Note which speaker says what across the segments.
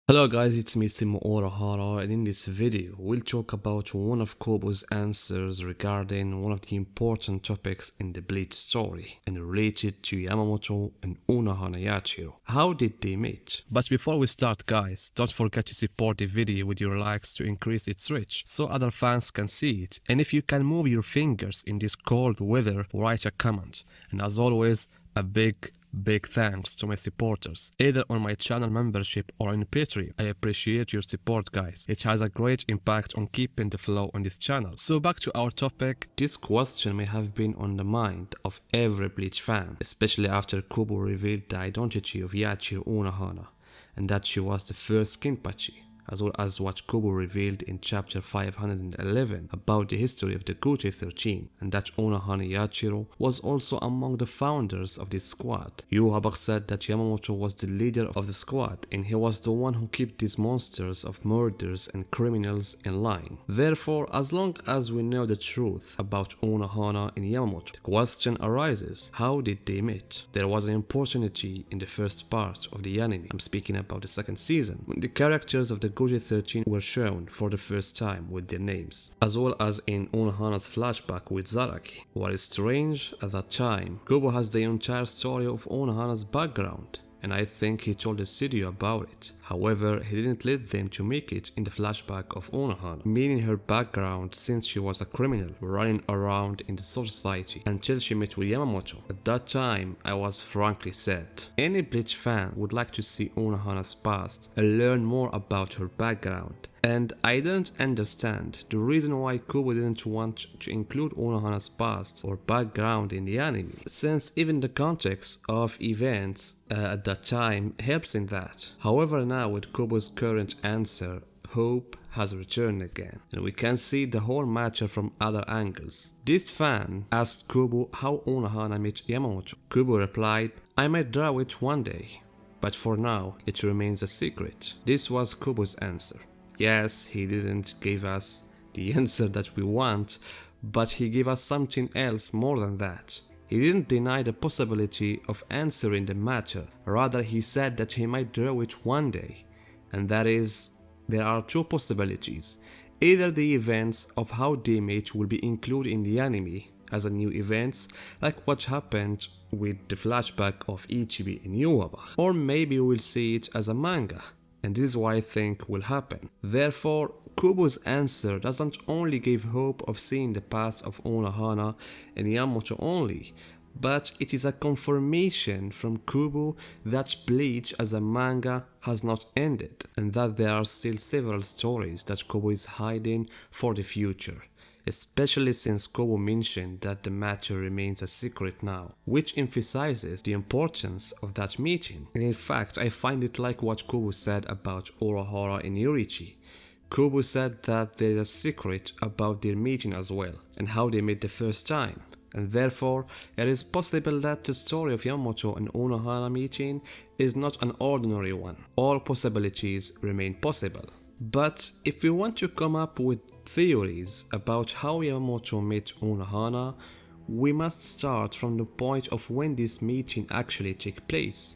Speaker 1: Hello guys, it's me Unohana, and in this video we'll talk about one of Kubo's answers regarding one of the important topics in the BLEACH story and related to Yamamoto and Unohana Yachiro. How did they meet? But before we start guys, don't forget to support the video with your likes to increase its reach so other fans can see it, and if you can move your fingers in this cold weather, write a comment. And as always, a big thanks to my supporters, either on my channel membership or on Patreon. I appreciate your support guys. It has a great impact on keeping the flow on this channel. So back to our topic. This question may have been on the mind of every Bleach fan, especially after Kubo revealed the identity of Yachiro Unohana and that she was the first Kinpachi, as well as what Kubo revealed in chapter 511 about the history of the Gouge 13, and that Unohana Yachiro was also among the founders of this squad. Yuhabak said that Yamamoto was the leader of the squad and he was the one who kept these monsters of murders and criminals in line. Therefore, as long as we know the truth about Unohana and Yamamoto, the question arises, how did they meet? There was an opportunity in the first part of the anime, I'm speaking about the second season, when the characters of the Gouge 13 were shown for the first time with their names, as well as in Unohana's flashback with Zaraki. What is strange, at that time, Kubo has the entire story of Unohana's background, and I think he told the studio about it. However, he didn't let them to make it in the flashback of Unohana, meaning her background since she was a criminal running around in the society until she met with Yamamoto. At that time, I was frankly sad. Any Bleach fan would like to see Unohana's past and learn more about her background. And I don't understand the reason why Kubo didn't want to include Unohana's past or background in the anime, since even the context of events at that time helps in that. However, now with Kubo's current answer, hope has returned again, and we can see the whole matter from other angles. This fan asked Kubo how Unohana met Yamamoto. Kubo replied, "I might draw it one day, but for now it remains a secret." This was Kubo's answer. Yes, he didn't give us the answer that we want, but he gave us something else more than that. He didn't deny the possibility of answering the matter, rather he said that he might draw it one day. And that is, there are two possibilities. Either the events of how they met will be included in the anime as a new events, like what happened with the flashback of Ichibi in Yuaba, or maybe we'll see it as a manga. And this is what I think will happen. Therefore, Kubo's answer doesn't only give hope of seeing the past of Unohana and Yamamoto only, but it is a confirmation from Kubo that Bleach as a manga has not ended, and that there are still several stories that Kubo is hiding for the future. Especially since Kubo mentioned that the matter remains a secret now, which emphasizes the importance of that meeting. And in fact, I find it like what Kubo said about Unohana and Yurichi. Kubo said that there is a secret about their meeting as well, and how they met the first time. And therefore, it is possible that the story of Yamamoto and Unohana meeting is not an ordinary one. All possibilities remain possible. But if we want to come up with theories about how Yamamoto met Unohana, we must start from the point of when this meeting actually took place.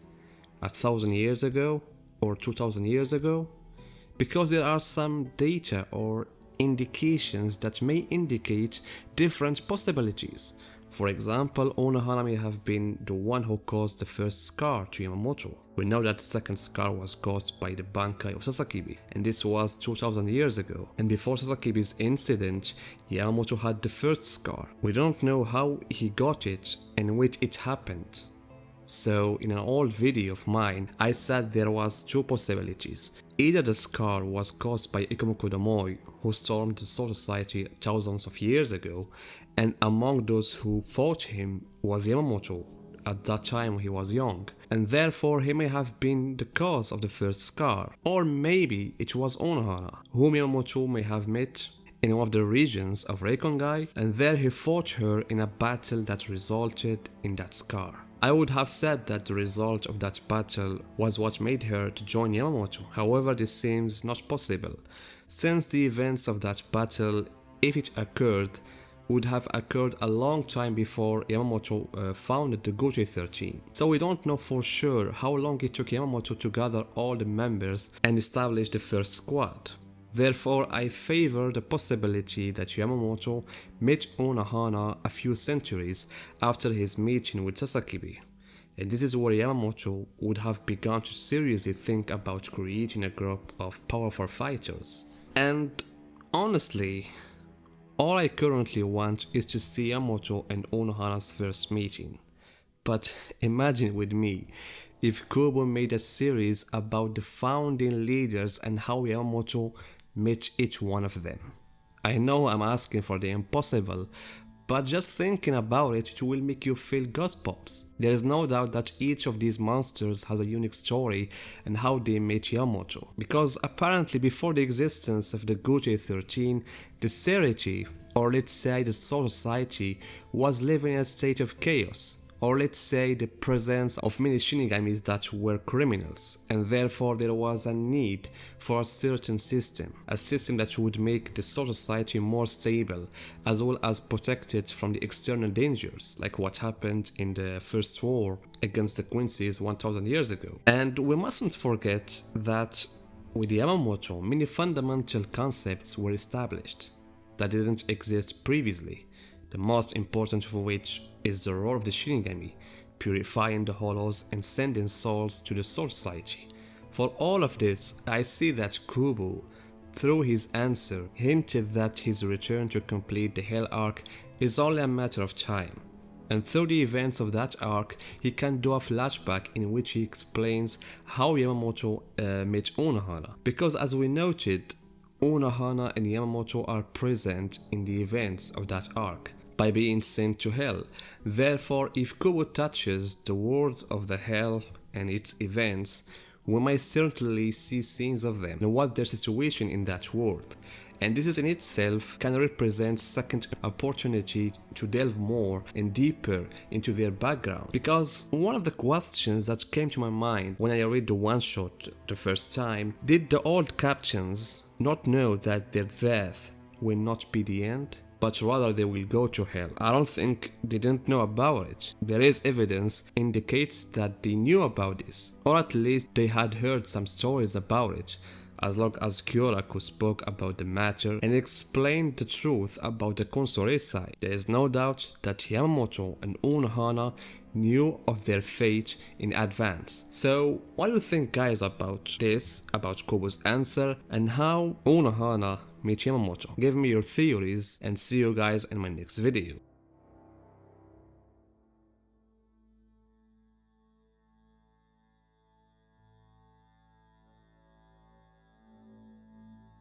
Speaker 1: 1,000 years ago or 2,000 years ago? Because there are some data or indications that may indicate different possibilities. For example, Unohana may have been the one who caused the first scar to Yamamoto. We know that the second scar was caused by the Bankai of Sasakibe, and this was 2000 years ago. And before Sasakibe's incident, Yamamoto had the first scar. We don't know how he got it and when it happened. So in an old video of mine, I said there was two possibilities. Either the scar was caused by Ikumoku Damoi, who stormed the Soul Society thousands of years ago, and among those who fought him was Yamamoto. At that time he was young, and therefore he may have been the cause of the first scar. Or maybe it was Unohana, whom Yamamoto may have met in one of the regions of Reikongai, and there he fought her in a battle that resulted in that scar. I would have said that the result of that battle was what made her to join Yamamoto. However, this seems not possible, since the events of that battle, if it occurred, would have occurred a long time before Yamamoto founded the Gote 13. So we don't know for sure how long it took Yamamoto to gather all the members and establish the first squad. Therefore, I favor the possibility that Yamamoto met Unohana a few centuries after his meeting with Sasakibe. And this is where Yamamoto would have begun to seriously think about creating a group of powerful fighters. And honestly, all I currently want is to see Yamamoto and Unohana's first meeting. But imagine with me if Kubo made a series about the founding leaders and how Yamamoto met each one of them. I know I'm asking for the impossible, but just thinking about it will make you feel goosebumps. There is no doubt that each of these monsters has a unique story and how they met Yamamoto. Because apparently before the existence of the Gote 13, the Serity, or let's say the Soul Society, was living in a state of chaos. Or let's say the presence of many shinigamis that were criminals, and therefore there was a need for a certain system, a system that would make the Soul Society more stable, as well as protected from the external dangers, like what happened in the first war against the Quincy's 1000 years ago. And we mustn't forget that with Yamamoto, many fundamental concepts were established that didn't exist previously. The most important of which is the role of the Shinigami, purifying the hollows and sending souls to the Soul Society. For all of this, I see that Kubo, through his answer, hinted that his return to complete the Hell arc is only a matter of time. And through the events of that arc, he can do a flashback in which he explains how Yamamoto met Unohana. Because as we noted, Unohana and Yamamoto are present in the events of that arc by being sent to Hell. Therefore, if Kubo touches the world of the Hell and its events, we might certainly see scenes of them and what their situation in that world. And this is in itself can represent second opportunity to delve more and deeper into their background. Because one of the questions that came to my mind when I read the one-shot the first time, did the old captains not know that their death will not be the end, but rather they will go to Hell? I don't think they didn't know about it. There is evidence indicates that they knew about this, or at least they had heard some stories about it, as long as Kyoraku spoke about the matter and explained the truth about the Consore side. There is no doubt that Yamamoto and Unohana knew of their fate in advance. So what do you think, guys, about this, about Kubo's answer, and how Unohana met Yamamoto? Give me your theories and see you guys in my next video.